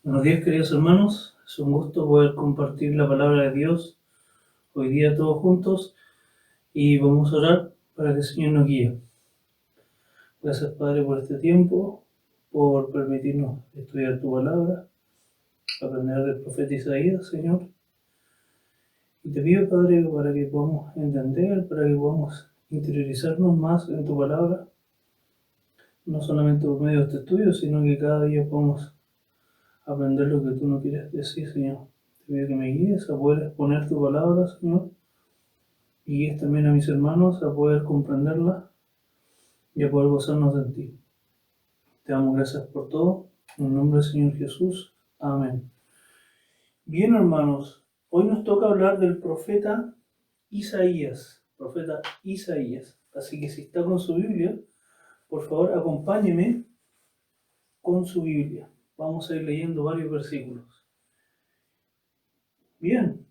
Buenos días, queridos hermanos. Es un gusto poder compartir la palabra de Dios hoy día todos juntos y vamos a orar para que el Señor nos guíe. Gracias, Padre, por este tiempo, por permitirnos estudiar tu palabra, aprender del profeta Isaías, Señor. Y te pido, Padre, para que podamos entender, para que podamos interiorizarnos más en tu palabra, no solamente por medio de este estudio, sino que cada día podamos aprender lo que tú nos quieres decir, Señor. Te pido que me guíes a poder exponer tu palabra, Señor, y guíes también a mis hermanos a poder comprenderla y a poder gozarnos de ti. Te damos gracias por todo. En el nombre del Señor Jesús. Amén. Bien, hermanos, hoy nos toca hablar del profeta Isaías. Profeta Isaías. Así que si está con su Biblia, por favor acompáñeme con su Biblia. Vamos a ir leyendo varios versículos. Bien,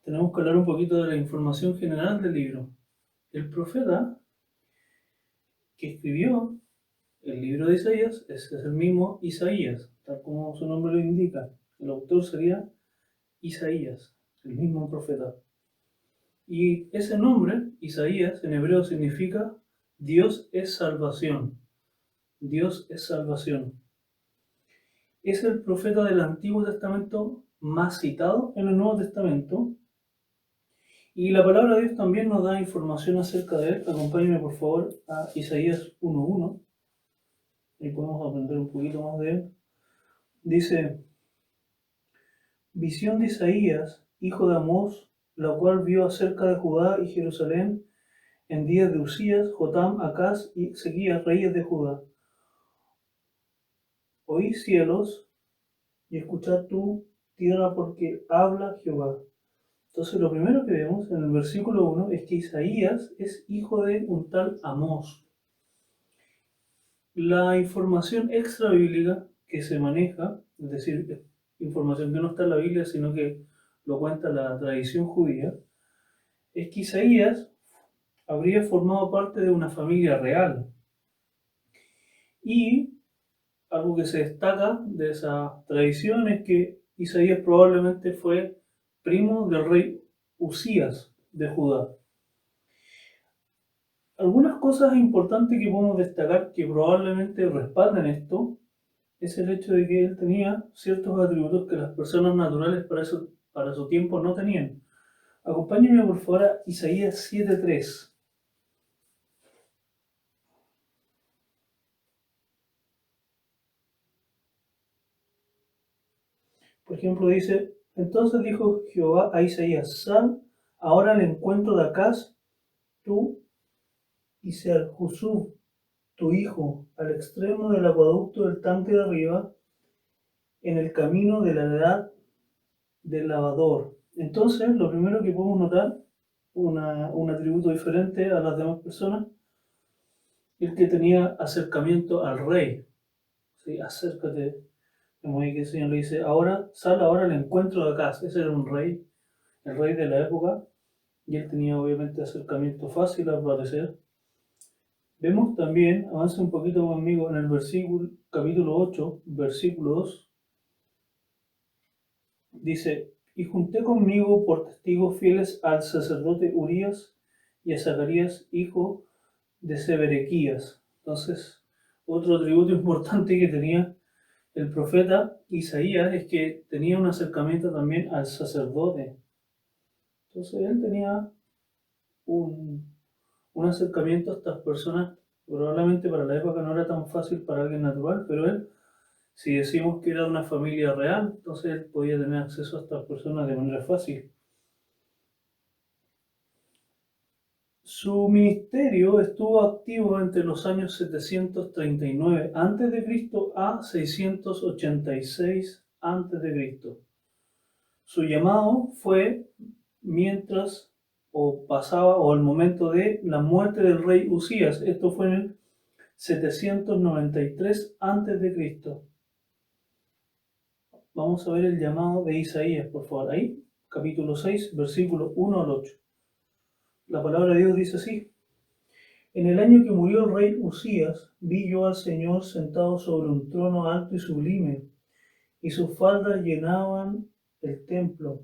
tenemos que hablar un poquito de la información general del libro. El profeta que escribió el libro de Isaías es el mismo Isaías, tal como su nombre lo indica. El autor sería Isaías, el mismo profeta. Y ese nombre, Isaías, en hebreo significa Dios es salvación. Dios es salvación. Es el profeta del Antiguo Testamento más citado en el Nuevo Testamento. Y la palabra de Dios también nos da información acerca de él. Acompáñenme por favor a Isaías 1:1. Y podemos aprender un poquito más de él. Dice: visión de Isaías, hijo de Amós, la cual vio acerca de Judá y Jerusalén en días de Usías, Jotam, Acaz y Ezequías, reyes de Judá. Oí cielos y escuchad tú, tierra, porque habla Jehová. Entonces lo primero que vemos en el versículo 1 es que Isaías es hijo de un tal Amós. La información extra bíblica que se maneja, es decir, información que no está en la Biblia, sino que lo cuenta la tradición judía, es que Isaías habría formado parte de una familia real. Y algo que se destaca de esa tradición es que Isaías probablemente fue primo del rey Usías de Judá. Algunas cosas importantes que podemos destacar que probablemente respaldan esto es el hecho de que él tenía ciertos atributos que las personas naturales para su tiempo no tenían. Acompáñenme por favor a Isaías 7:3. Por ejemplo, dice: entonces dijo Jehová a Isaías: sal ahora al encuentro de Acaz, tú y Sear-Jusub, tu hijo, al extremo del acueducto del tanque de arriba, en el camino de la edad del lavador. Entonces, lo primero que podemos notar, un atributo diferente a las demás personas, es que tenía acercamiento al rey. ¿Sí? Acércate. Como ahí que el Señor le dice: ahora, sal ahora al encuentro de Acaz. Ese era un rey, el rey de la época, y él tenía obviamente acercamiento fácil al parecer. Vemos también, avanza un poquito conmigo en el versículo, capítulo 8, versículo 2, dice: y junté conmigo por testigos fieles al sacerdote Urías y a Zacarías, hijo de Seberequías. Entonces, otro atributo importante que tenía el profeta Isaías es que tenía un acercamiento también al sacerdote. Entonces, él tenía un acercamiento a estas personas. Probablemente para la época no era tan fácil para alguien natural, pero él, si decimos que era de una familia real, entonces él podía tener acceso a estas personas de manera fácil. Su ministerio estuvo activo entre los años 739 a.C. a 686 a.C. Su llamado fue mientras o pasaba o al momento de la muerte del rey Usías. Esto fue en el 793 a.C. Vamos a ver el llamado de Isaías, por favor. Ahí, capítulo 6, versículo 1 al 8. La palabra de Dios dice así: en el año que murió el rey Usías, vi yo al Señor sentado sobre un trono alto y sublime, y sus faldas llenaban el templo.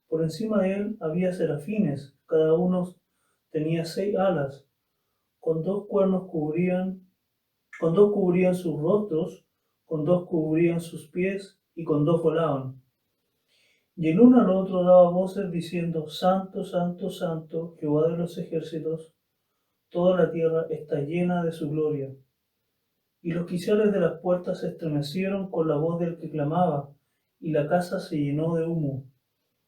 Por encima de él había serafines, cada uno tenía 6 alas, con dos cuernos con dos cubrían sus rostros, con dos cubrían sus pies y con dos volaban. Y el uno al otro daba voces diciendo: Santo, Santo, Santo, Jehová de los ejércitos, toda la tierra está llena de su gloria. Y los quiciales de las puertas se estremecieron con la voz del que clamaba, y la casa se llenó de humo.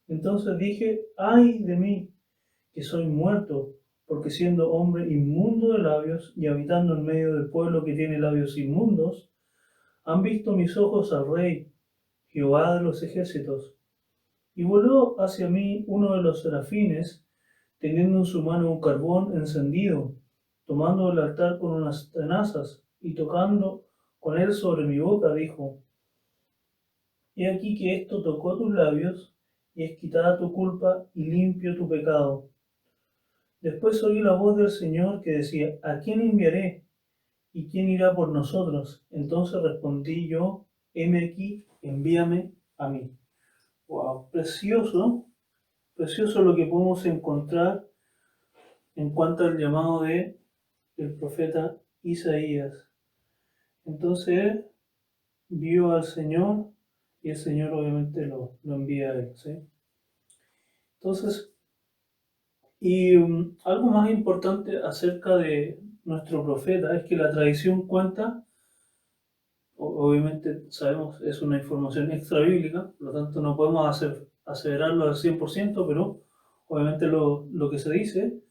Entonces dije: ¡ay de mí, que soy muerto! Porque siendo hombre inmundo de labios y habitando en medio del pueblo que tiene labios inmundos, han visto mis ojos al Rey, Jehová de los ejércitos. Y voló hacia mí uno de los serafines, teniendo en su mano un carbón encendido, tomando el altar con unas tenazas, y tocando con él sobre mi boca, dijo: He aquí que esto tocó tus labios, y es quitada tu culpa y limpio tu pecado. Después oí la voz del Señor que decía: ¿a quién enviaré? ¿Y quién irá por nosotros? Entonces respondí yo: heme aquí, envíame a mí. Wow, precioso, precioso lo que podemos encontrar en cuanto al llamado de el profeta Isaías. Entonces él vio al Señor y el Señor obviamente lo envía a él, ¿sí? Entonces, algo más importante acerca de nuestro profeta es que la tradición cuenta, obviamente sabemos, es una información extra bíblica, por lo tanto no podemos aseverarlo al 100%, pero obviamente lo que se dice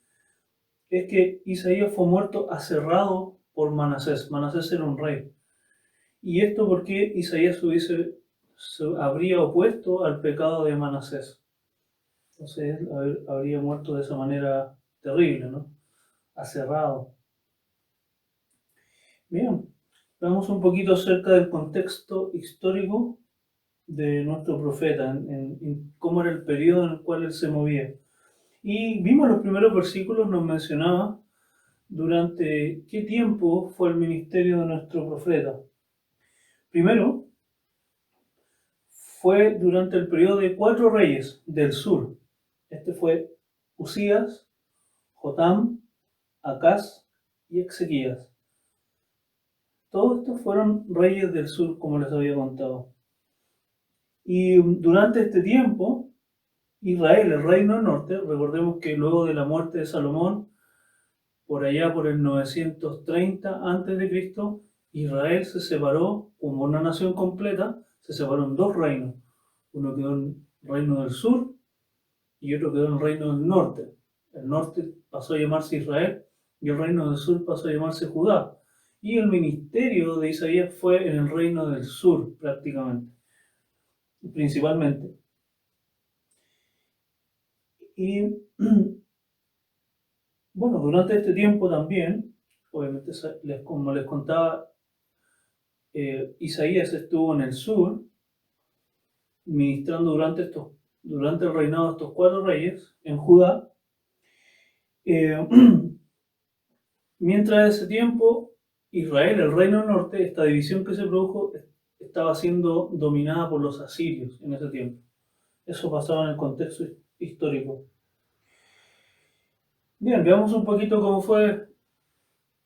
es que Isaías fue muerto aserrado por Manasés. Manasés era un rey. Y esto porque Isaías se habría opuesto al pecado de Manasés. Entonces él habría muerto de esa manera terrible, ¿no? Aserrado. Bien, veamos un poquito acerca del contexto histórico de nuestro profeta, en cómo era el periodo en el cual él se movía. Y vimos los primeros versículos, nos mencionaba durante qué tiempo fue el ministerio de nuestro profeta. Primero, fue durante el periodo de 4 reyes del sur. Este fue Usías, Jotam, Acaz y Ezequías. Todos estos fueron reyes del sur, como les había contado. Y durante este tiempo, Israel, el reino del norte, recordemos que luego de la muerte de Salomón, por allá por el 930 a.C., Israel se separó como una nación completa, se separó en 2 reinos. Uno quedó en el reino del sur y otro quedó en el reino del norte. El norte pasó a llamarse Israel y el reino del sur pasó a llamarse Judá. Y el ministerio de Isaías fue en el reino del sur prácticamente, principalmente. Y bueno, durante este tiempo también, obviamente como les contaba, Isaías estuvo en el sur, ministrando durante el reinado de estos 4 reyes en Judá. Mientras ese tiempo, Israel, el reino del norte, esta división que se produjo, estaba siendo dominada por los asirios en ese tiempo. Eso pasaba en el contexto histórico. Bien, veamos un poquito cómo fue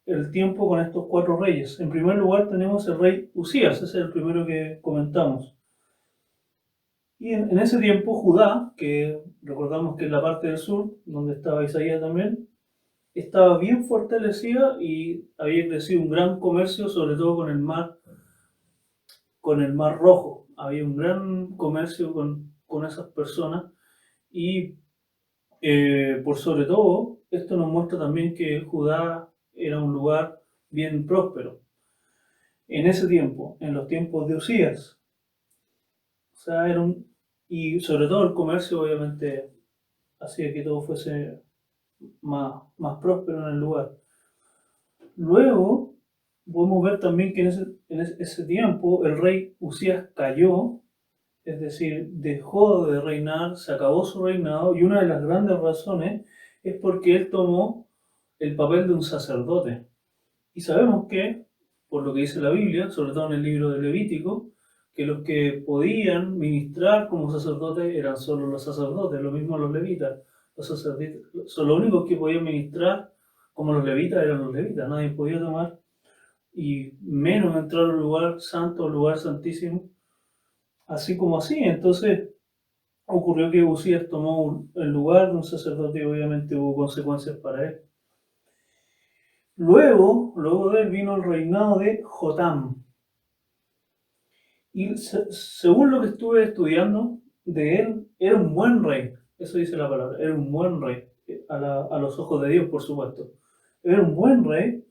el tiempo con estos 4 reyes. En primer lugar tenemos el rey Usías, ese es el primero que comentamos. Y en ese tiempo Judá, que recordamos que es la parte del sur, donde estaba Isaías también, estaba bien fortalecida y había crecido un gran comercio, sobre todo con el Mar Rojo. Había un gran comercio con esas personas y por sobre todo, esto nos muestra también que Judá era un lugar bien próspero en ese tiempo, en los tiempos de Usías. O sea, y sobre todo el comercio obviamente hacía que todo fuese más próspero en el lugar. Luego, podemos ver también que en ese tiempo el rey Usías cayó, es decir, dejó de reinar, se acabó su reinado, y una de las grandes razones es porque él tomó el papel de un sacerdote. Y sabemos que, por lo que dice la Biblia, sobre todo en el libro de Levítico, que los que podían ministrar como sacerdotes eran solo los sacerdotes, lo mismo los levitas. Los sacerdotes, son los únicos que podían ministrar como los levitas eran los levitas, nadie podía tomar y menos entrar al lugar santo, al lugar santísimo, así como así. Entonces ocurrió que Usías tomó el lugar de un sacerdote y obviamente hubo consecuencias para él. Luego de él vino el reinado de Jotam. Y según lo que estuve estudiando de él, era un buen rey. Eso dice la palabra, era un buen rey. A los ojos de Dios, por supuesto. Era un buen rey.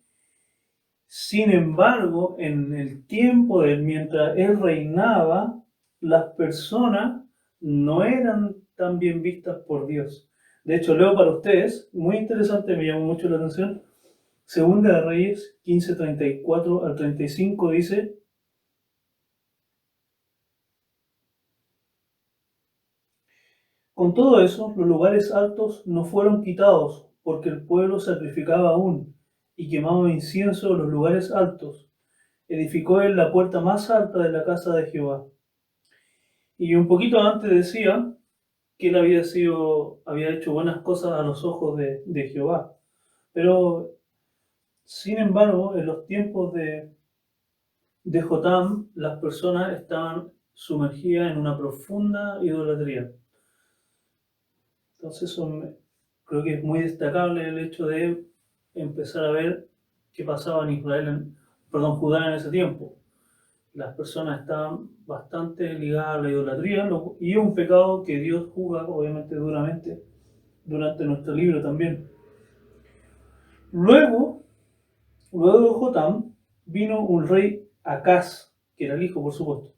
Sin embargo, en el tiempo de él, mientras él reinaba, las personas no eran tan bien vistas por Dios. De hecho, leo para ustedes, muy interesante, me llamó mucho la atención. Segunda de Reyes 15:34 al 35 dice: con todo eso, los lugares altos no fueron quitados, porque el pueblo sacrificaba aún y quemaba incienso en los lugares altos. Edificó él la puerta más alta de la casa de Jehová. Y un poquito antes decía que él había hecho buenas cosas a los ojos de Jehová. Pero, sin embargo, en los tiempos de Jotam, las personas estaban sumergidas en una profunda idolatría. Entonces, creo que es muy destacable el hecho de empezar a ver qué pasaba en Judá en ese tiempo. Las personas estaban bastante ligadas a la idolatría y es un pecado que Dios juzga obviamente duramente durante nuestro libro también. Luego de Jotam vino un rey Acaz, que era el hijo, por supuesto.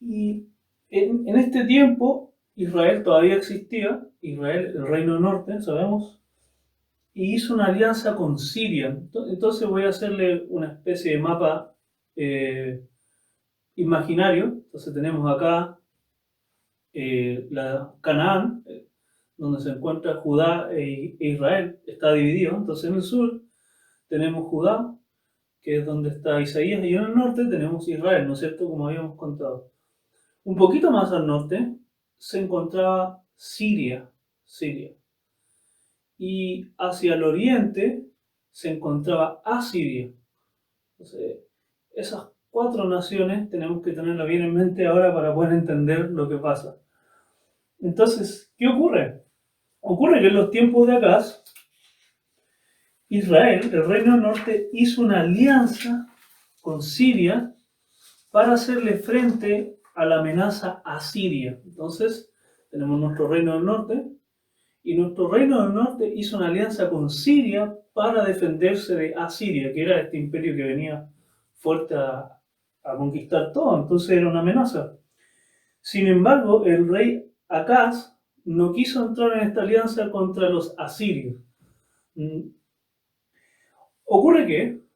Y en este tiempo Israel todavía existía, Israel, el reino del norte, sabemos, y hizo una alianza con Siria. Entonces voy a hacerle una especie de mapa imaginario. Entonces tenemos acá la Canaán, donde se encuentra Judá e Israel, está dividido. Entonces en el sur tenemos Judá, que es donde está Isaías, y en el norte tenemos Israel, ¿no es cierto? Como habíamos contado. Un poquito más al norte se encontraba Siria. Y hacia el oriente se encontraba Asiria. Entonces, esas cuatro naciones tenemos que tenerlas bien en mente ahora para poder entender lo que pasa. Entonces, ¿qué ocurre? Ocurre que en los tiempos de Acaz, Israel, el reino del norte, hizo una alianza con Siria para hacerle frente a la amenaza asiria. Entonces, tenemos nuestro reino del norte, y nuestro reino del norte hizo una alianza con Siria para defenderse de Asiria, que era este imperio que venía fuerte a conquistar todo, entonces era una amenaza. Sin embargo, el rey Acaz no quiso entrar en esta alianza contra los asirios. Ocurre que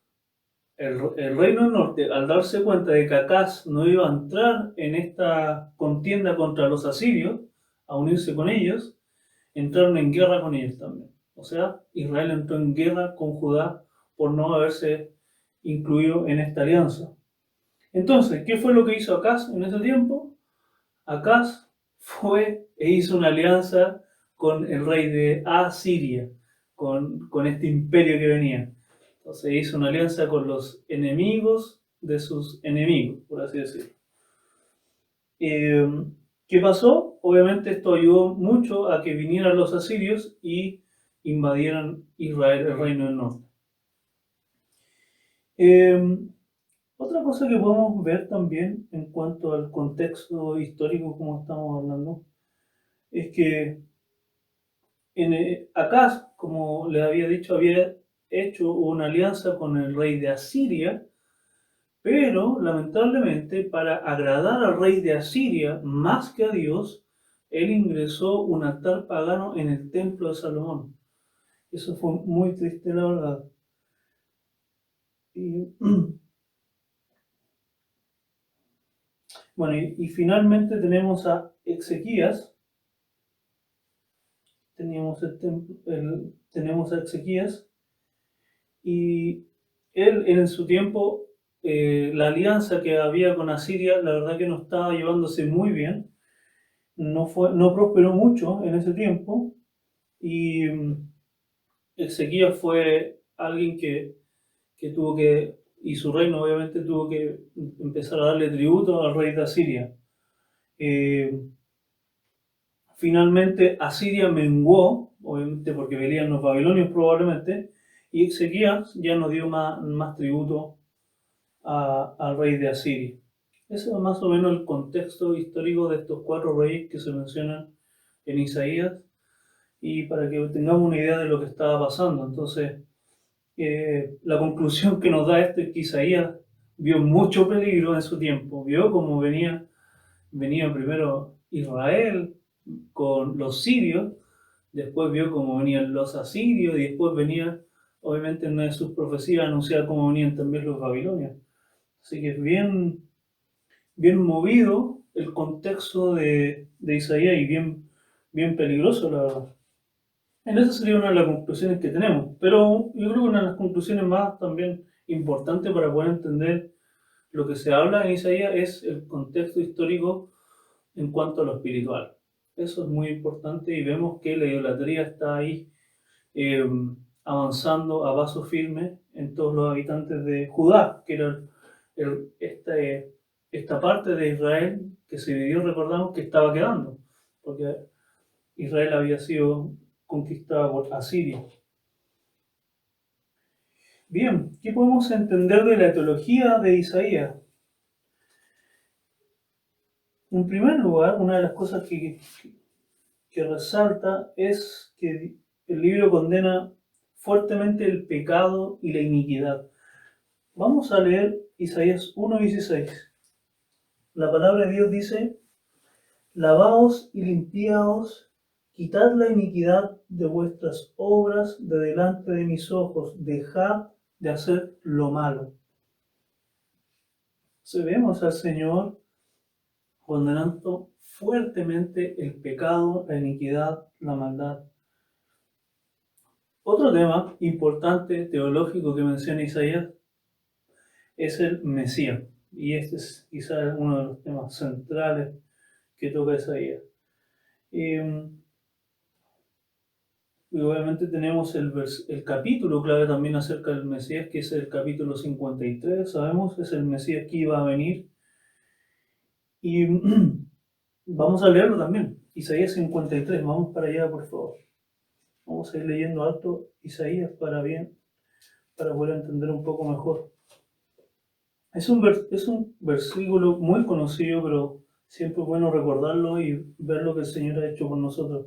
el reino del norte, al darse cuenta de que Acaz no iba a entrar en esta contienda contra los asirios, a unirse con ellos, entraron en guerra con ellos también. O sea, Israel entró en guerra con Judá por no haberse incluido en esta alianza. Entonces, ¿qué fue lo que hizo Acaz en ese tiempo? Acaz fue e hizo una alianza con el rey de Asiria, con este imperio que venía. Entonces hizo una alianza con los enemigos de sus enemigos, por así decirlo. ¿Qué pasó? Obviamente esto ayudó mucho a que vinieran los asirios y invadieran Israel, el reino del norte. Otra cosa que podemos ver también en cuanto al contexto histórico, como estamos hablando, es que Acaz, como les había dicho, había hecho una alianza con el rey de Asiria, pero lamentablemente para agradar al rey de Asiria más que a Dios, él ingresó un altar pagano en el templo de Salomón. Eso fue muy triste, la verdad. Y, bueno, y finalmente tenemos a Ezequías. Tenemos a Ezequías y él en su tiempo la alianza que había con Asiria, la verdad que no estaba llevándose muy bien, no prosperó mucho en ese tiempo, y Ezequías fue alguien que tuvo que, y su reino obviamente tuvo que empezar a darle tributo al rey de Asiria. Eh, Finalmente Asiria menguó, obviamente porque venían los babilonios probablemente, y Ezequías ya no dio más tributo al rey de Asiria. Ese es más o menos el contexto histórico de estos cuatro reyes que se mencionan en Isaías, y para que tengamos una idea de lo que estaba pasando. Entonces, la conclusión que nos da esto es que Isaías vio mucho peligro en su tiempo, vio cómo venía primero Israel con los sirios, después vio cómo venían los asirios y después venía, obviamente en una de sus profecías, anunciar cómo venían también los babilonios. Así que es bien movido el contexto de Isaías y bien peligroso, la verdad. En esa sería una de las conclusiones que tenemos, pero yo creo que una de las conclusiones más también importantes para poder entender lo que se habla en Isaías es el contexto histórico en cuanto a lo espiritual. Eso es muy importante y vemos que la idolatría está ahí eh, avanzando a paso firme en todos los habitantes de Judá, que era esta parte de Israel que se dividió, recordamos, que estaba quedando, porque Israel había sido conquistada por Asiria. Bien, ¿qué podemos entender de la teología de Isaías? En primer lugar, una de las cosas que resalta es que el libro condena fuertemente el pecado y la iniquidad. Vamos a leer Isaías 1:16. La palabra de Dios dice: lavaos y limpiaos, quitad la iniquidad de vuestras obras de delante de mis ojos, dejad de hacer lo malo. Se vemos al Señor condenando fuertemente el pecado, la iniquidad, la maldad. Otro tema importante teológico que menciona Isaías es el Mesías, y este es quizás uno de los temas centrales que toca Isaías. Y obviamente tenemos el capítulo clave también acerca del Mesías, que es el capítulo 53, sabemos, es el Mesías que iba a venir. Y vamos a leerlo también, Isaías 53, vamos para allá por favor. Vamos a ir leyendo alto Isaías para poder entender un poco mejor. Es un versículo muy conocido, pero siempre es bueno recordarlo y ver lo que el Señor ha hecho por nosotros.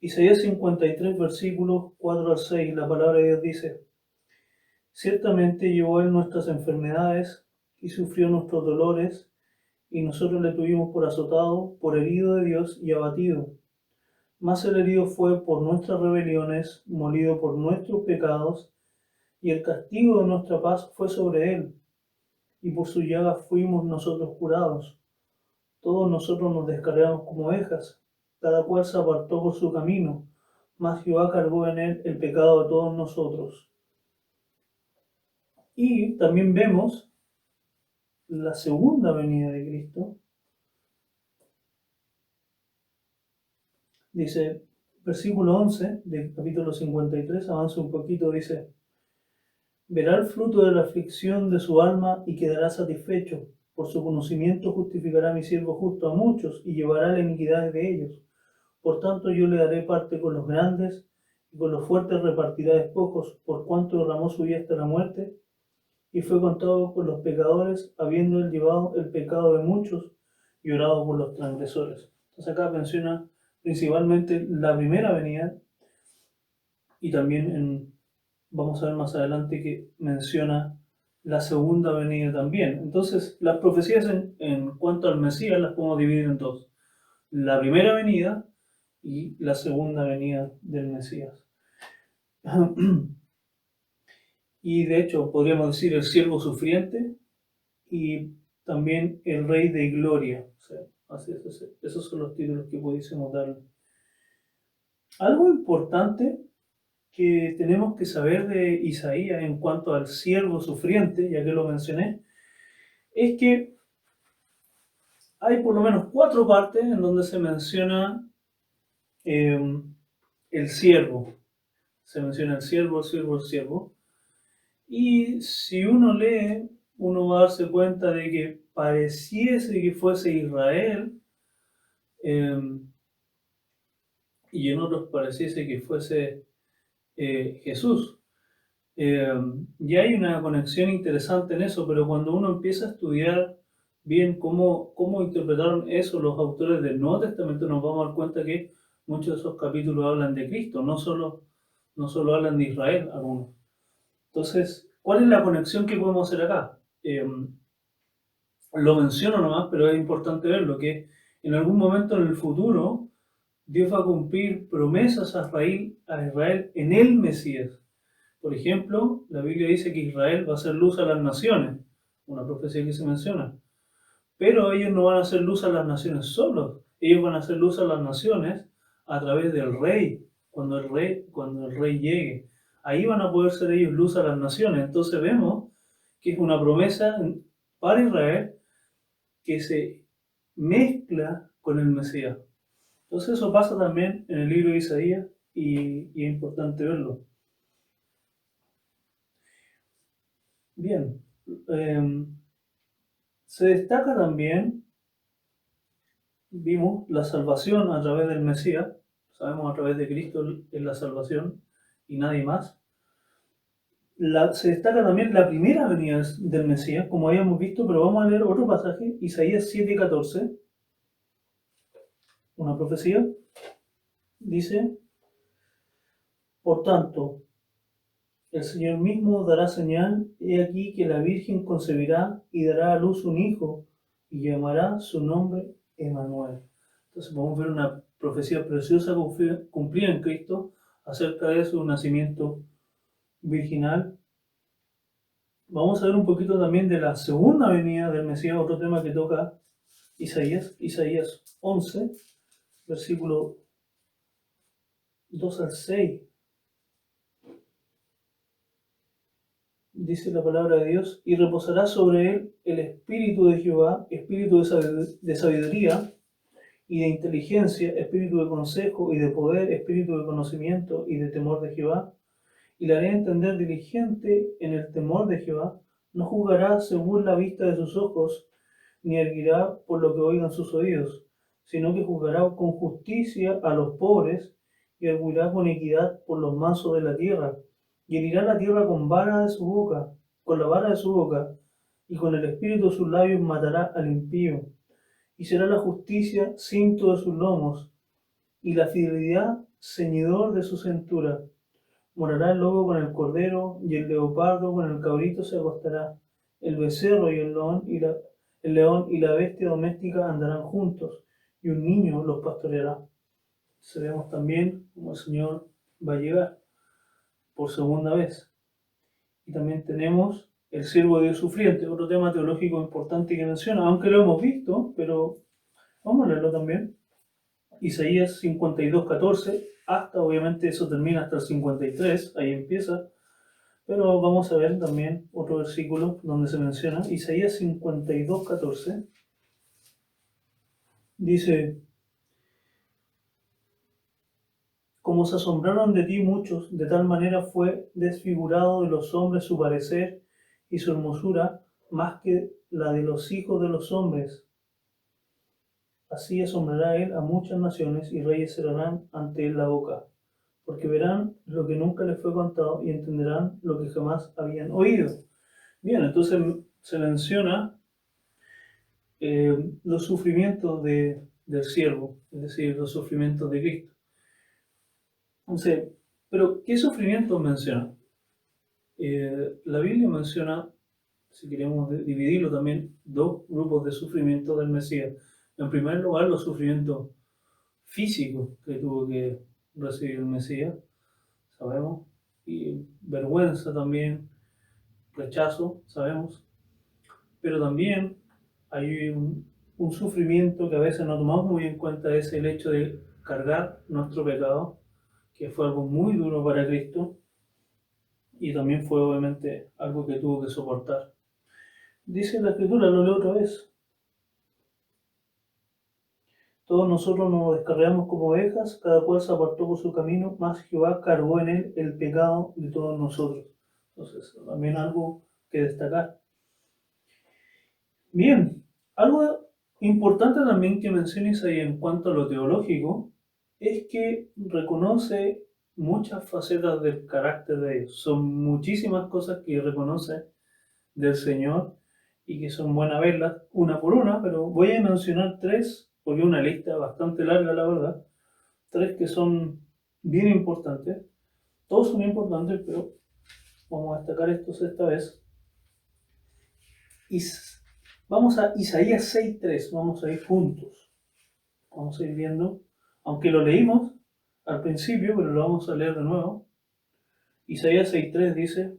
Isaías 53, versículos 4 al 6, la palabra de Dios dice: ciertamente llevó Él nuestras enfermedades y sufrió nuestros dolores, y nosotros le tuvimos por azotado, por herido de Dios y abatido. Mas el herido fue por nuestras rebeliones, molido por nuestros pecados, y el castigo de nuestra paz fue sobre Él, y por su llaga fuimos nosotros curados. Todos nosotros nos descarriamos como ovejas, cada cual se apartó por su camino, mas Jehová cargó en Él el pecado de todos nosotros. Y también vemos la segunda venida de Cristo. Dice, versículo 11 del capítulo 53, avanza un poquito, dice: verá el fruto de la aflicción de su alma y quedará satisfecho. Por su conocimiento justificará mi siervo justo a muchos y llevará la iniquidad de ellos. Por tanto yo le daré parte con los grandes y con los fuertes repartirá despojos, por cuanto derramó su vida hasta la muerte y fue contado con los pecadores, habiendo él llevado el pecado de muchos y orado por los transgresores. Entonces acá menciona principalmente la primera venida, y también vamos a ver más adelante que menciona la segunda venida también. Entonces las profecías en cuanto al Mesías las podemos dividir en dos: la primera venida y la segunda venida del Mesías. Y de hecho podríamos decir el siervo sufriente y también el rey de gloria. O sea, esos son los títulos que pudiésemos darle. Algo importante que tenemos que saber de Isaías en cuanto al siervo sufriente, ya que lo mencioné, es que hay por lo menos 4 partes en donde se menciona el siervo. Se menciona el siervo, el siervo, el siervo. Y si uno lee, uno va a darse cuenta de que pareciese que fuese Israel, y en otros pareciese que fuese Jesús. Y hay una conexión interesante en eso, pero cuando uno empieza a estudiar bien cómo interpretaron eso los autores del Nuevo Testamento, nos vamos a dar cuenta que muchos de esos capítulos hablan de Cristo, no solo hablan de Israel algunos. Entonces, ¿cuál es la conexión que podemos hacer acá? Lo menciono nomás, pero es importante verlo, que en algún momento en el futuro Dios va a cumplir promesas a Israel en el Mesías. Por ejemplo, la Biblia dice que Israel va a hacer luz a las naciones, una profecía que se menciona. Pero ellos no van a hacer luz a las naciones solos, ellos van a hacer luz a las naciones a través del rey, cuando el rey llegue. Ahí van a poder ser ellos luz a las naciones. Entonces vemos que es una promesa para Israel que se mezcla con el Mesías. Entonces eso pasa también en el libro de Isaías y es importante verlo. Bien, se destaca también, vimos la salvación a través del Mesías, sabemos a través de Cristo es la salvación y nadie más. Se destaca también la primera venida del Mesías, como habíamos visto, pero vamos a leer otro pasaje, Isaías 7:14, una profecía, dice, por tanto, el Señor mismo dará señal, he aquí que la Virgen concebirá y dará a luz un hijo, y llamará su nombre Emmanuel. Entonces podemos ver una profecía preciosa cumplida en Cristo acerca de su nacimiento virginal. Vamos a ver un poquito también de la segunda venida del Mesías, otro tema que toca Isaías 11, versículo 2 al 6. Dice la palabra de Dios, y reposará sobre él el espíritu de Jehová, espíritu de sabiduría y de inteligencia, espíritu de consejo y de poder, espíritu de conocimiento y de temor de Jehová. Y le haré entender diligente en el temor de Jehová, no juzgará según la vista de sus ojos, ni erguirá por lo que oigan sus oídos, sino que juzgará con justicia a los pobres y arguirá con equidad por los mansos de la tierra. Y herirá la tierra con vara de su boca, con la vara de su boca, y con el espíritu de sus labios matará al impío. Y será la justicia cinto de sus lomos, y la fidelidad ceñidor de su cintura. Morará el lobo con el cordero, y el leopardo con el cabrito se acostará. El becerro y el león y la bestia doméstica andarán juntos, y un niño los pastoreará. Sabemos también cómo el Señor va a llegar por segunda vez. Y también tenemos el siervo de Dios sufriente, otro tema teológico importante que menciona, aunque lo hemos visto, pero vamos a leerlo también. Isaías 52:14, hasta obviamente eso termina hasta el 53, ahí empieza, pero vamos a ver también otro versículo donde se menciona, Isaías 52:14, dice, como se asombraron de ti muchos, de tal manera fue desfigurado de los hombres su parecer y su hermosura, más que la de los hijos de los hombres. Así asombrará él a muchas naciones y reyes cerrarán ante él la boca, porque verán lo que nunca les fue contado y entenderán lo que jamás habían oído. Bien, entonces se menciona los sufrimientos del siervo, es decir, los sufrimientos de Cristo. Entonces, pero ¿qué sufrimientos menciona? La Biblia menciona, si queremos dividirlo también, dos grupos de sufrimiento del Mesías. En primer lugar, los sufrimientos físicos que tuvo que recibir el Mesías, sabemos, y vergüenza también, rechazo, sabemos, pero también hay un sufrimiento que a veces no tomamos muy en cuenta, es el hecho de cargar nuestro pecado, que fue algo muy duro para Cristo y también fue obviamente algo que tuvo que soportar. Dice la Escritura, lo leo otra vez. Todos nosotros nos descarriamos como ovejas, cada cual se apartó por su camino, mas Jehová cargó en él el pecado de todos nosotros. Entonces, también algo que destacar. Bien, algo importante también que menciones ahí en cuanto a lo teológico es que reconoce muchas facetas del carácter de Dios. Son muchísimas cosas que reconoce del Señor y que son buenas verlas una por una, pero voy a mencionar tres, porque es una lista bastante larga, la verdad. Tres que son bien importantes. Todos son importantes, pero vamos a destacar estos esta vez. Vamos a Isaías 6.3, vamos a ir juntos. Vamos a ir viendo, aunque lo leímos al principio, pero lo vamos a leer de nuevo. Isaías 6.3 dice: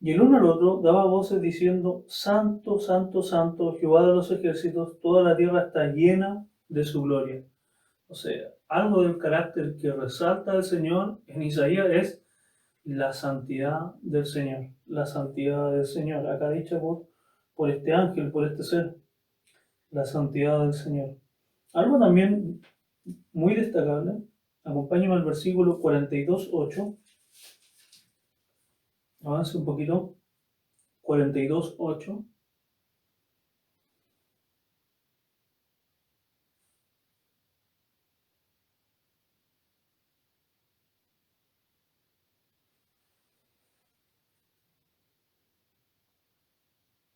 y el uno al otro daba voces diciendo: Santo, Santo, Santo, Jehová de los ejércitos, toda la tierra está llena de su gloria. O sea, algo del carácter que resalta el Señor en Isaías es la santidad del Señor. La santidad del Señor, acá dicha por este ángel, por este ser. La santidad del Señor. Algo también muy destacable, acompáñame al versículo 42.8. Avance un poquito. 42.8.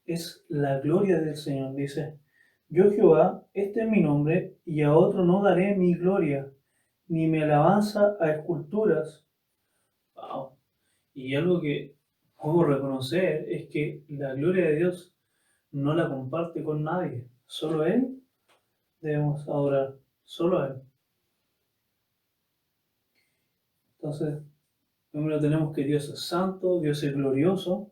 Es la gloria del Señor, dice: yo Jehová, este es mi nombre, y a otro no daré mi gloria, ni mi alabanza a esculturas. Wow. Y algo que puedo reconocer es que la gloria de Dios no la comparte con nadie, solo Él debemos adorar, solo a Él. Entonces, primero tenemos que Dios es santo, Dios es glorioso,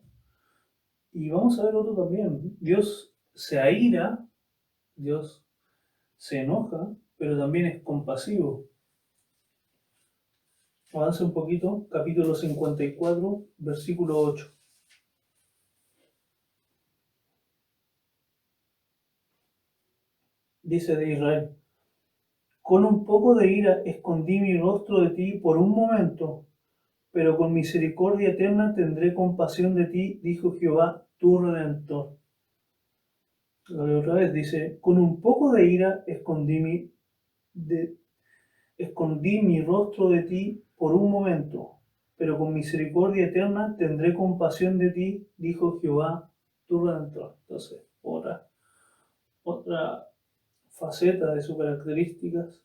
y vamos a ver otro también. Dios se aira, Dios se enoja, pero también es compasivo. Avance un poquito, capítulo 54, versículo 8. Dice de Israel: con un poco de ira escondí mi rostro de ti por un momento, pero con misericordia eterna tendré compasión de ti, dijo Jehová, tu Redentor. Lo leo otra vez, dice: con un poco de ira escondí mi rostro de ti por un momento, pero con misericordia eterna tendré compasión de ti, dijo Jehová, tu Redentor. Entonces, otra faceta de sus características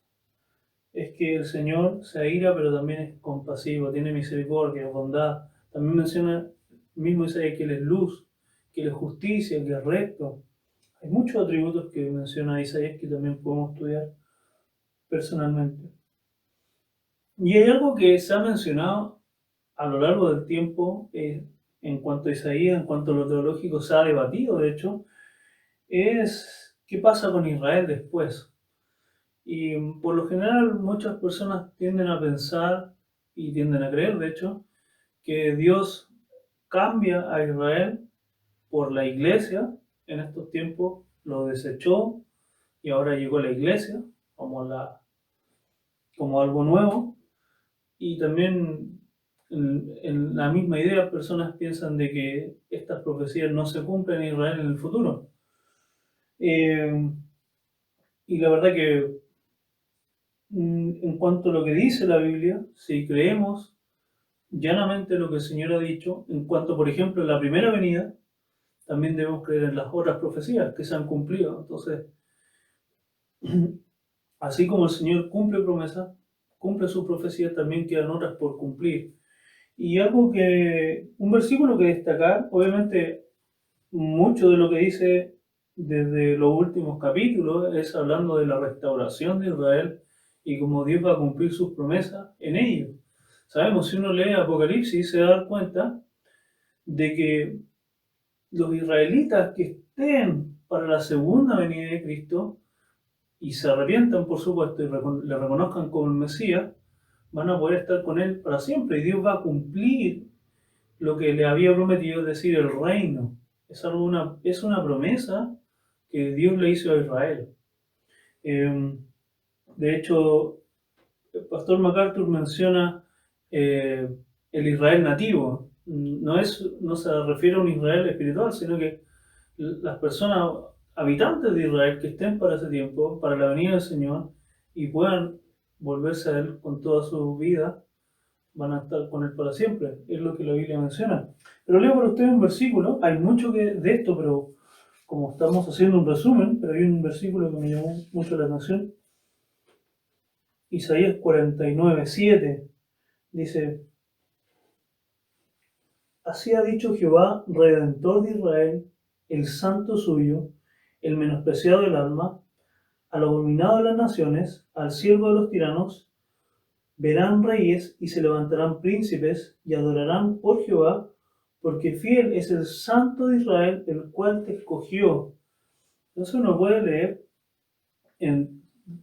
es que el Señor se aira, pero también es compasivo, tiene misericordia, bondad. También menciona mismo Isaías que Él es luz, que Él es justicia, que es recto. Hay muchos atributos que menciona Isaías que también podemos estudiar personalmente. Y hay algo que se ha mencionado a lo largo del tiempo, en cuanto a Isaías, en cuanto a lo teológico, se ha debatido, de hecho, es qué pasa con Israel después. Y por lo general muchas personas tienden a pensar y tienden a creer, de hecho, que Dios cambia a Israel por la iglesia en estos tiempos, lo desechó y ahora llegó la iglesia como algo nuevo. Y también en la misma idea personas piensan de que estas profecías no se cumplen en Israel en el futuro. Y la verdad que en cuanto a lo que dice la Biblia, si creemos llanamente lo que el Señor ha dicho, en cuanto, por ejemplo, a la primera venida, también debemos creer en las otras profecías que se han cumplido. Entonces, así como el Señor cumple promesas, cumple sus profecías, también quedan otras por cumplir. Y un versículo que destacar, obviamente, mucho de lo que dice desde los últimos capítulos es hablando de la restauración de Israel y cómo Dios va a cumplir sus promesas en ellos. Sabemos, si uno lee Apocalipsis, se da cuenta de que los israelitas que estén para la segunda venida de Cristo y se arrepientan, por supuesto, y le reconozcan como el Mesías, van a poder estar con Él para siempre. Y Dios va a cumplir lo que le había prometido, es decir, el reino. Es una promesa que Dios le hizo a Israel. De hecho, el pastor MacArthur menciona el Israel nativo. No se refiere a un Israel espiritual, sino que las personas habitantes de Israel que estén para ese tiempo, para la venida del Señor, y puedan volverse a Él con toda su vida, van a estar con Él para siempre. Es lo que la Biblia menciona. Pero leo para ustedes un versículo. Hay mucho de esto, pero como estamos haciendo un resumen, pero hay un versículo que me llamó mucho la atención. Isaías 49:7 dice: Así ha dicho Jehová, Redentor de Israel, el santo suyo, el menospreciado del alma, al abominado de las naciones, al siervo de los tiranos. Verán reyes y se levantarán príncipes y adorarán por Jehová, porque fiel es el santo de Israel, el cual te escogió. Entonces uno puede leer,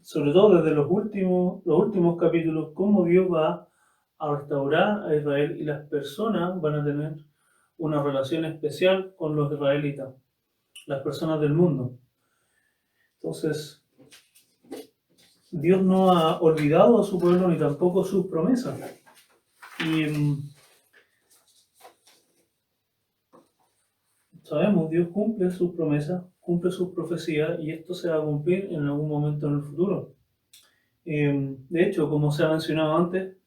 sobre todo desde los últimos capítulos, cómo Dios va a restaurar a Israel y las personas van a tener una relación especial con los israelitas, las personas del mundo. Entonces, Dios no ha olvidado a su pueblo ni tampoco sus promesas. Y sabemos, Dios cumple sus promesas, cumple sus profecías y esto se va a cumplir en algún momento en el futuro. De hecho, como se ha mencionado antes,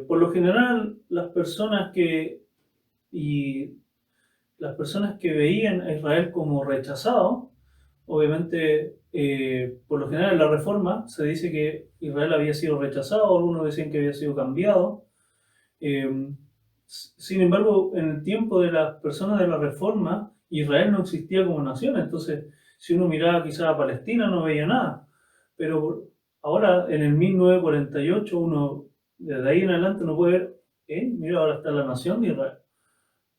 por lo general las personas que veían a Israel como rechazado, obviamente, por lo general en la Reforma se dice que Israel había sido rechazado, algunos decían que había sido cambiado. Sin embargo, en el tiempo de las personas de la Reforma, Israel no existía como nación, entonces si uno miraba quizás a Palestina no veía nada, pero ahora en el 1948 uno desde ahí en adelante no puede ver, mira, ahora está la nación de Israel.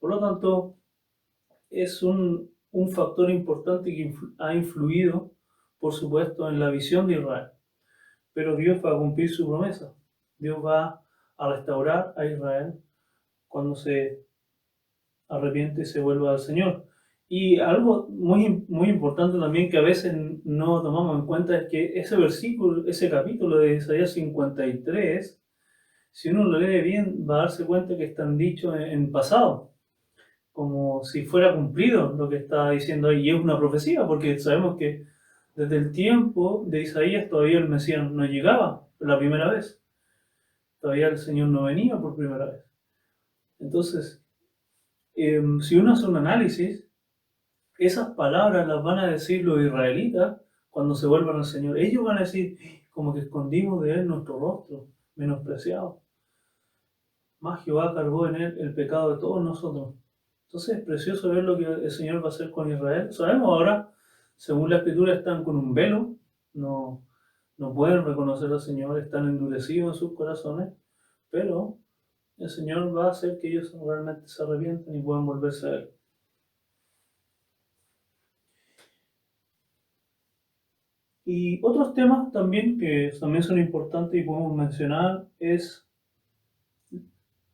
Por lo tanto, es un factor importante que ha influido, por supuesto, en la visión de Israel. Pero Dios va a cumplir su promesa. Dios va a restaurar a Israel cuando se arrepiente y se vuelva al Señor. Y algo muy importante también que a veces no tomamos en cuenta es que ese versículo, ese capítulo de Isaías 53, si uno lo lee bien, va a darse cuenta que están dichos en pasado, como si fuera cumplido lo que está diciendo ahí. Y es una profecía, porque sabemos que desde el tiempo de Isaías todavía el Mesías no llegaba la primera vez. Todavía el Señor no venía por primera vez. Entonces, si uno hace un análisis, esas palabras las van a decir los israelitas cuando se vuelvan al Señor. Ellos van a decir, como que escondimos de Él nuestro rostro, menospreciado. Más Jehová cargó en Él el pecado de todos nosotros. Entonces es precioso ver lo que el Señor va a hacer con Israel. Sabemos ahora, según la Escritura, están con un velo, no pueden reconocer al Señor, están endurecidos en sus corazones, pero el Señor va a hacer que ellos realmente se arrepienten y puedan volverse a Él. Y otros temas también que también son importantes y podemos mencionar es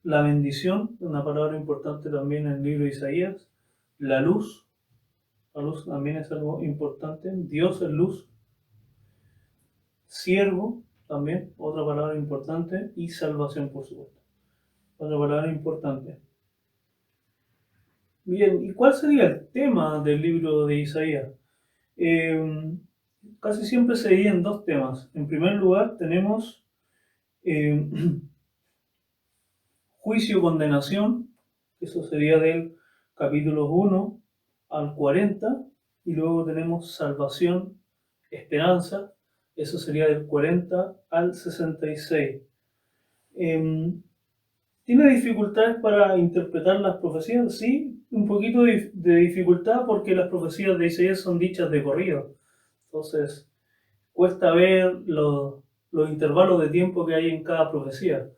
la bendición, una palabra importante también en el libro de Isaías, la luz. La luz también es algo importante. Dios es luz. Siervo también, otra palabra importante. Y salvación, por supuesto. Otra palabra importante. Bien, ¿y cuál sería el tema del libro de Isaías? Casi siempre se divide en dos temas. En primer lugar tenemos juicio y condenación. Eso sería del capítulo 1 al 40. Y luego tenemos salvación, esperanza. Eso sería del 40 al 66. ¿Tiene dificultades para interpretar las profecías? Sí, un poquito de dificultad porque las profecías de Isaías son dichas de corrido. Entonces, cuesta ver los intervalos de tiempo que hay en cada profecía.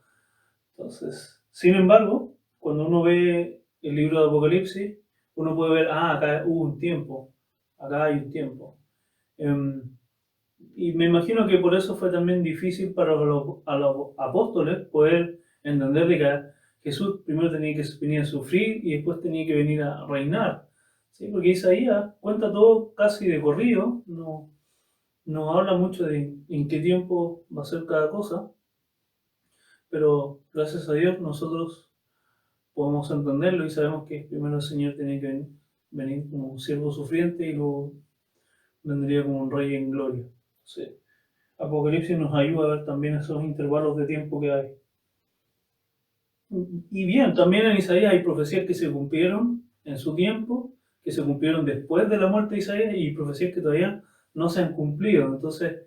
Entonces, sin embargo, cuando uno ve el libro de Apocalipsis, uno puede ver, acá hubo un tiempo, acá hay un tiempo. Y me imagino que por eso fue también difícil para a los apóstoles poder entender de que Jesús primero tenía que venir a sufrir y después tenía que venir a reinar. ¿Sí? Porque Isaías cuenta todo casi de corrido, no habla mucho de en qué tiempo va a ser cada cosa, pero gracias a Dios nosotros podemos entenderlo y sabemos que primero el Señor tenía que venir como un siervo sufriente y luego vendría como un rey en gloria. Sí. Apocalipsis nos ayuda a ver también esos intervalos de tiempo que hay. Y bien, también en Isaías hay profecías que se cumplieron en su tiempo, que se cumplieron después de la muerte de Isaías y profecías que todavía no se han cumplido. Entonces,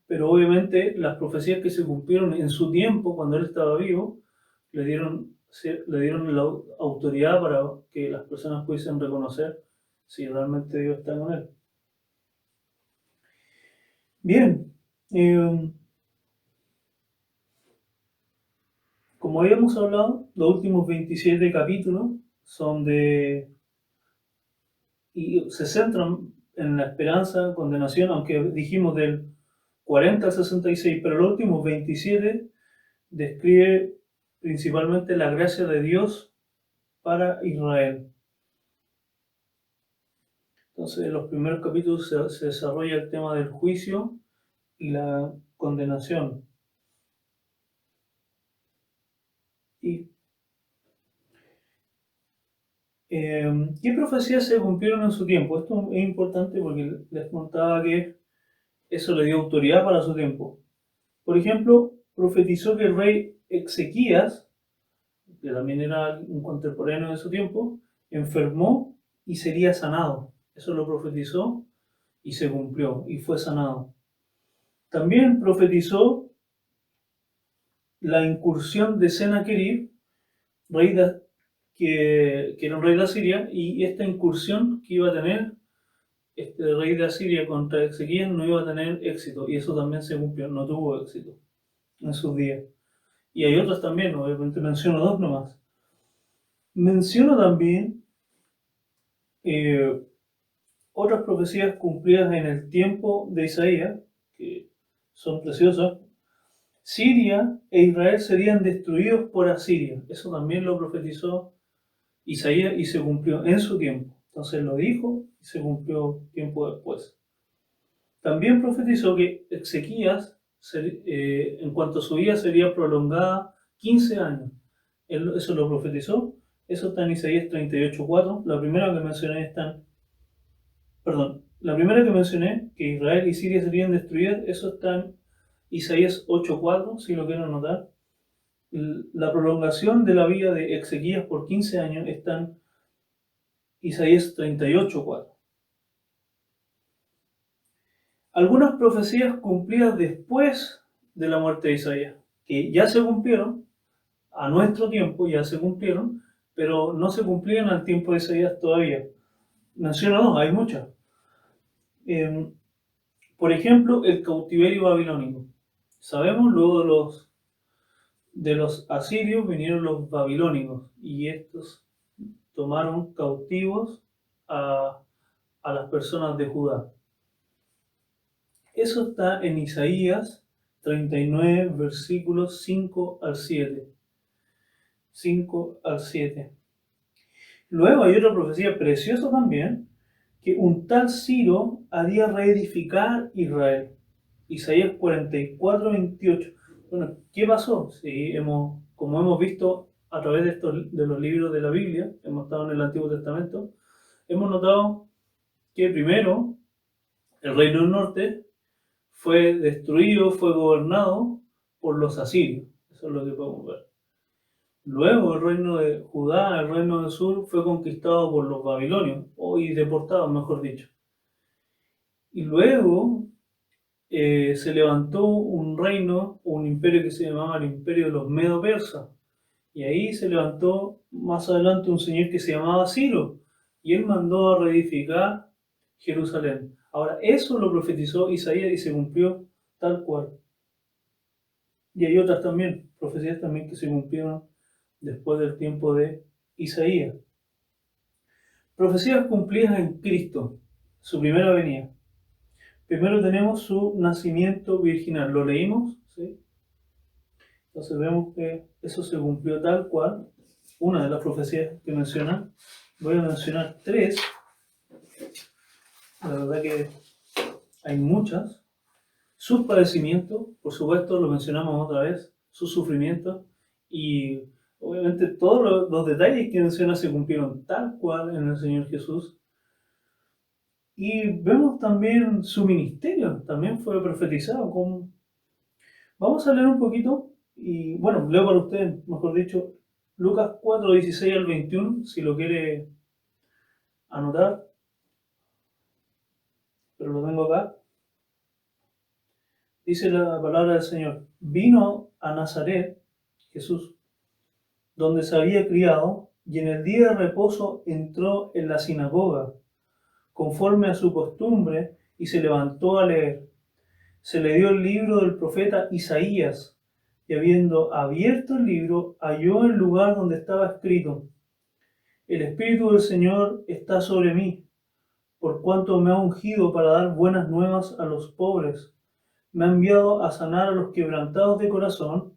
pero obviamente las profecías que se cumplieron en su tiempo, cuando él estaba vivo, le dieron la autoridad para que las personas pudiesen reconocer si realmente Dios está con él. Bien, como habíamos hablado, los últimos 27 capítulos son y se centran en la esperanza, condenación, aunque dijimos del 40 al 66, pero los últimos 27 describe principalmente la gracia de Dios para Israel. Entonces, en los primeros capítulos se desarrolla el tema del juicio y la condenación. Y ¿qué profecías se cumplieron en su tiempo? Esto es importante porque les contaba que eso le dio autoridad para su tiempo. Por ejemplo, profetizó que el rey Ezequías, que también era un contemporáneo de su tiempo, enfermó y sería sanado. Eso lo profetizó y se cumplió y fue sanado. También profetizó la incursión de Sennacherib, que era un rey de Asiria, y esta incursión que iba a tener este rey de Asiria contra Ezequías no iba a tener éxito, y eso también se cumplió, no tuvo éxito en sus días. Y hay otras también, obviamente menciono dos nomás. Menciono también eh, otras profecías cumplidas en el tiempo de Isaías, que son preciosas. Siria e Israel serían destruidos por Asiria. Eso también lo profetizó Isaías y se cumplió en su tiempo. Entonces lo dijo y se cumplió tiempo después. También profetizó que Ezequías, en cuanto a su vida, sería prolongada 15 años. Eso lo profetizó. Eso está en Isaías 38:4. La primera que mencioné, que Israel y Siria serían destruidas, eso está en Isaías 8:4, si lo quieren anotar. La prolongación de la vida de Ezequías por 15 años está en Isaías 38:4. Algunas profecías cumplidas después de la muerte de Isaías, que ya se cumplieron, a nuestro tiempo ya se cumplieron, pero no se cumplían al tiempo de Isaías todavía. Menciono dos, hay muchas. Por ejemplo, el cautiverio babilónico. Sabemos, luego de los asirios vinieron los babilónicos y estos tomaron cautivos a las personas de Judá. Eso está en Isaías 39, versículos 5 al 7. 5 al 7. Luego hay otra profecía preciosa también, que un tal Ciro haría reedificar Israel. Isaías 44, 28. Bueno, ¿qué pasó? Sí, como hemos visto a través de los libros de la Biblia, hemos estado en el Antiguo Testamento, hemos notado que primero el reino del norte fue destruido, fue gobernado por los asirios. Eso es lo que podemos ver. Luego el reino de Judá, el reino del sur, fue conquistado por los babilonios, y deportado, mejor dicho. Y luego se levantó un reino, un imperio que se llamaba el imperio de los Medo-Persas. Y ahí se levantó más adelante un señor que se llamaba Ciro, y él mandó a reedificar Jerusalén. Ahora, eso lo profetizó Isaías y se cumplió tal cual. Y hay otras también, profecías también que se cumplieron después del tiempo de Isaías. Profecías cumplidas en Cristo, su primera venida. Primero tenemos su nacimiento virginal. ¿Lo leímos? ¿Sí? Entonces vemos que eso se cumplió tal cual. Una de las profecías que menciona. Voy a mencionar tres. La verdad que hay muchas. Sus padecimientos, por supuesto, lo mencionamos otra vez. Sus sufrimientos. Y obviamente todos los detalles que menciona se cumplieron tal cual en el Señor Jesús. Y vemos también su ministerio, también fue profetizado. Vamos a leer un poquito, y bueno, leo para usted, mejor dicho, Lucas 4, 16 al 21, si lo quiere anotar, pero lo tengo acá. Dice la palabra del Señor: vino a Nazaret, Jesús, donde se había criado, y en el día de reposo entró en la sinagoga, conforme a su costumbre, y se levantó a leer. Se le dio el libro del profeta Isaías, y habiendo abierto el libro, halló el lugar donde estaba escrito: el Espíritu del Señor está sobre mí, por cuanto me ha ungido para dar buenas nuevas a los pobres. Me ha enviado a sanar a los quebrantados de corazón,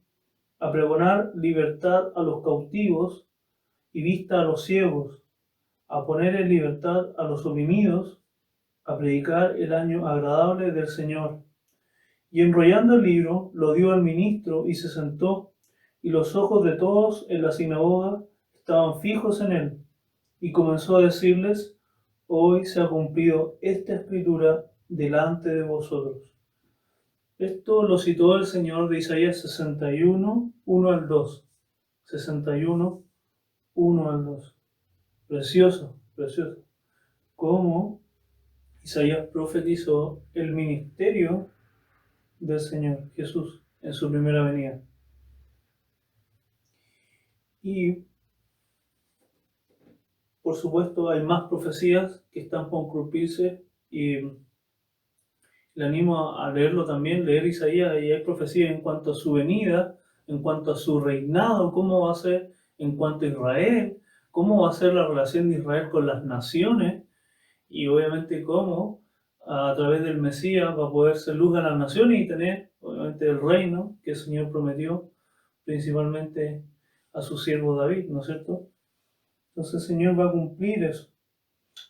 a pregonar libertad a los cautivos y vista a los ciegos, a poner en libertad a los oprimidos, a predicar el año agradable del Señor. Y enrollando el libro, lo dio al ministro y se sentó, y los ojos de todos en la sinagoga estaban fijos en él. Y comenzó a decirles: hoy se ha cumplido esta escritura delante de vosotros. Esto lo citó el Señor de Isaías 61, 1 al 2. 61, 1 al 2. Precioso, precioso. Cómo Isaías profetizó el ministerio del Señor Jesús en su primera venida. Y por supuesto hay más profecías que están por cumplirse, y le animo a leerlo también, leer Isaías, y hay profecías en cuanto a su venida, en cuanto a su reinado, cómo va a ser en cuanto a Israel, cómo va a ser la relación de Israel con las naciones, y obviamente cómo a través del Mesías va a poder ser luz a las naciones y tener obviamente el reino que el Señor prometió principalmente a su siervo David, ¿no es cierto? Entonces el Señor va a cumplir eso.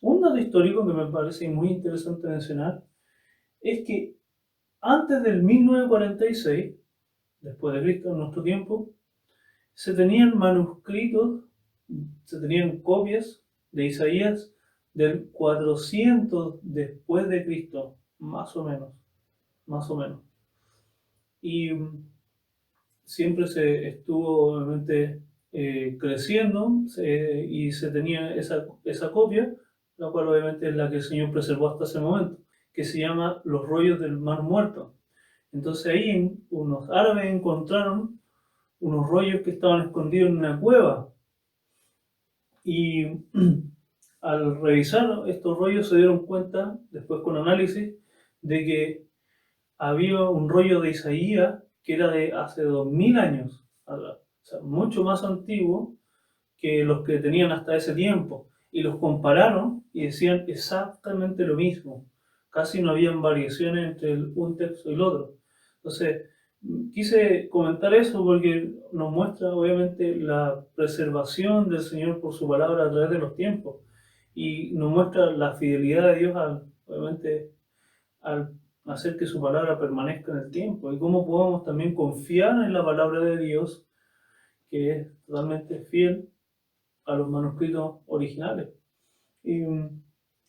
Un dato histórico que me parece muy interesante mencionar es que antes del 1946, después de Cristo, en nuestro tiempo, se tenían manuscritos, se tenían copias de Isaías del 400 después de Cristo, más o menos, más o menos. Y siempre se estuvo obviamente creciendo, y se tenía esa copia, la cual obviamente es la que el Señor preservó hasta ese momento, que se llama Los Rollos del Mar Muerto. Entonces ahí unos árabes encontraron unos rollos que estaban escondidos en una cueva, y al revisar estos rollos se dieron cuenta, después con análisis, de que había un rollo de Isaías que era de hace 2000 años, o sea, mucho más antiguo que los que tenían hasta ese tiempo, y los compararon y decían exactamente lo mismo, casi no habían variaciones entre un texto y el otro. Entonces, quise comentar eso porque nos muestra obviamente la preservación del Señor por su palabra a través de los tiempos, y nos muestra la fidelidad de Dios obviamente al hacer que su palabra permanezca en el tiempo, y cómo podemos también confiar en la palabra de Dios, que es totalmente fiel a los manuscritos originales. Y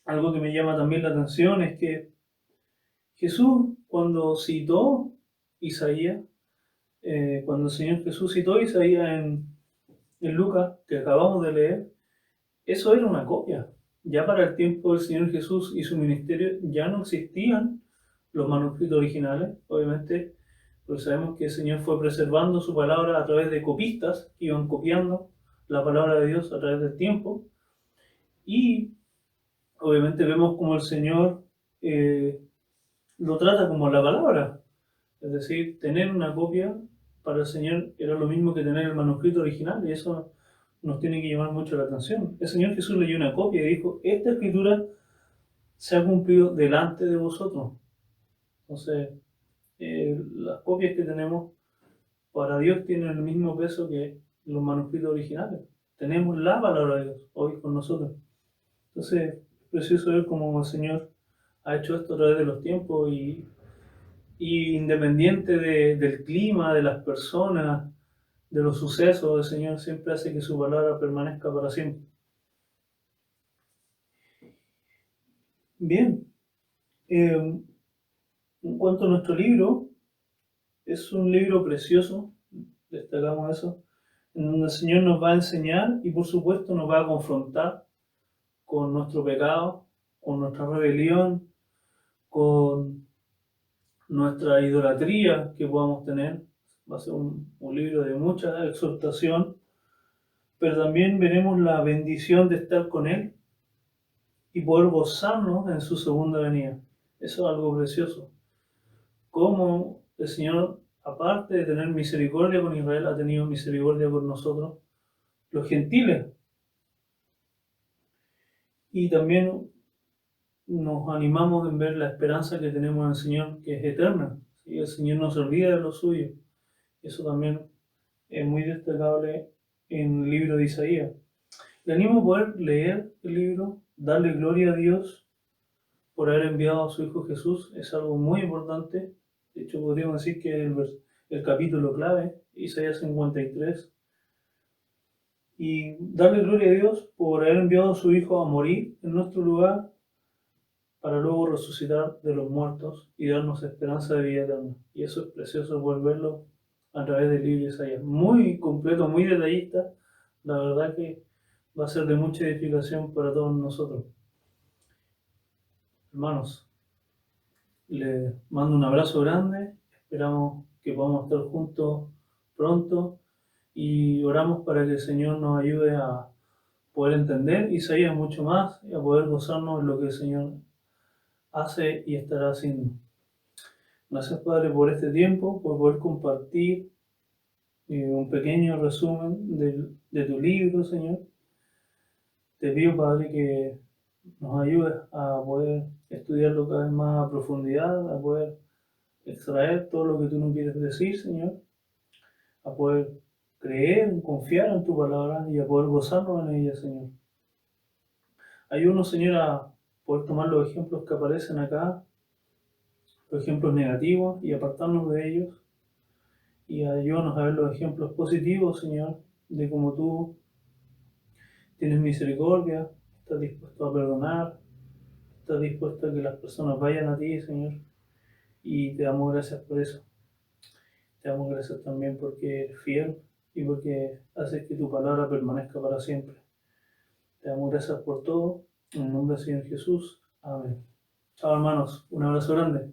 algo que me llama también la atención es que Jesús, cuando citó Isaías, cuando el Señor Jesús citó Isaías en Lucas, que acabamos de leer, eso era una copia. Ya para el tiempo del Señor Jesús y su ministerio ya no existían los manuscritos originales, obviamente, pues sabemos que el Señor fue preservando su palabra a través de copistas que iban copiando la palabra de Dios a través del tiempo, y obviamente vemos como el Señor lo trata como la palabra, es decir, tener una copia para el Señor era lo mismo que tener el manuscrito original, y eso nos tiene que llamar mucho la atención. El Señor Jesús leyó una copia y dijo: esta escritura se ha cumplido delante de vosotros. Entonces, las copias que tenemos para Dios tienen el mismo peso que los manuscritos originales. Tenemos la palabra de Dios hoy con nosotros. Entonces, es precioso ver cómo el Señor ha hecho esto a través de los tiempos y independiente del clima, de las personas, de los sucesos, el Señor siempre hace que su palabra permanezca para siempre. Bien, en cuanto a nuestro libro, es un libro precioso, destacamos eso, en donde el Señor nos va a enseñar y por supuesto nos va a confrontar con nuestro pecado, con nuestra rebelión, con nuestra idolatría que podamos tener. Va a ser un libro de mucha exhortación, pero también veremos la bendición de estar con Él y poder gozarnos en su segunda venida. Eso es algo precioso. Cómo el Señor, aparte de tener misericordia con Israel, ha tenido misericordia con nosotros, los gentiles. Y también nos animamos en ver la esperanza que tenemos en el Señor, que es eterna. ¿Sí? El Señor no se olvida de lo suyo. Eso también es muy destacable en el libro de Isaías. Le animo a poder leer el libro, darle gloria a Dios por haber enviado a su Hijo Jesús. Es algo muy importante. De hecho, podríamos decir que el capítulo clave, Isaías 53. Y darle gloria a Dios por haber enviado a su Hijo a morir en nuestro lugar para luego resucitar de los muertos y darnos esperanza de vida eterna. Y eso es precioso poder verlo a través del libro de Isaías. Muy completo, muy detallista. La verdad que va a ser de mucha edificación para todos nosotros. Hermanos, les mando un abrazo grande. Esperamos que podamos estar juntos pronto y oramos para que el Señor nos ayude a poder entender Isaías mucho más y a poder gozarnos en lo que el Señor hace y estará haciendo. Gracias, Padre, por este tiempo, por poder compartir un pequeño resumen de tu libro, Señor. Te pido, Padre, que nos ayudes a poder estudiarlo cada vez más a profundidad, a poder extraer todo lo que tú nos quieres decir, Señor, a poder creer, confiar en tu palabra y a poder gozarnos en ella, Señor. Ayúdanos, Señor, a poder tomar los ejemplos que aparecen acá, los ejemplos negativos y apartarnos de ellos. Y ayúdanos a ver los ejemplos positivos, Señor, de cómo tú tienes misericordia, estás dispuesto a perdonar, estás dispuesto a que las personas vayan a ti, Señor. Y te damos gracias por eso. Te damos gracias también porque eres fiel y porque haces que tu palabra permanezca para siempre. Te damos gracias por todo. En el nombre del Señor Jesús. Amén. Chao, hermanos. Un abrazo grande.